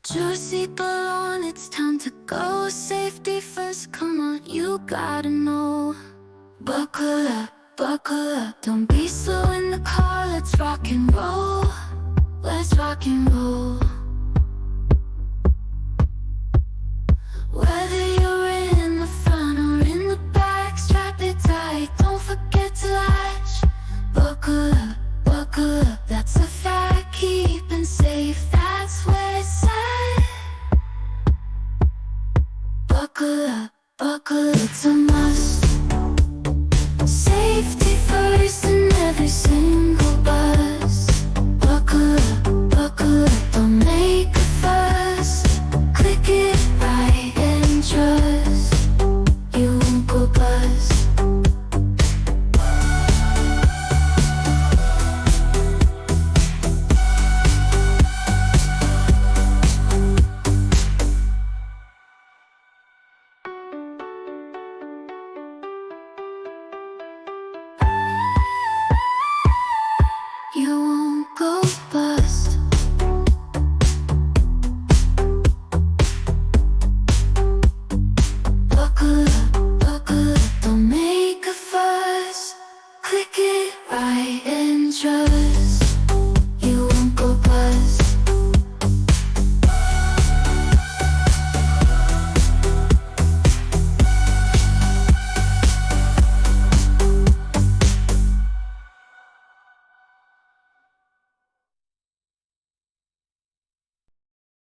Put your seatbelt on, it's time to go. Safety first, come on, you gotta know. Buckle up, don't be slow in the car. Let's rock and roll, let's rock and roll. Whether you're in the front or in the back, strap it tight, don't forget to latch. Buckle up, that's a fact. Keepin' safe, that's where it's at. Buckle, it's a must. Safety first in every single bus. Buckle up, don't make a fuss. Click it right and trust, you won't go bust. You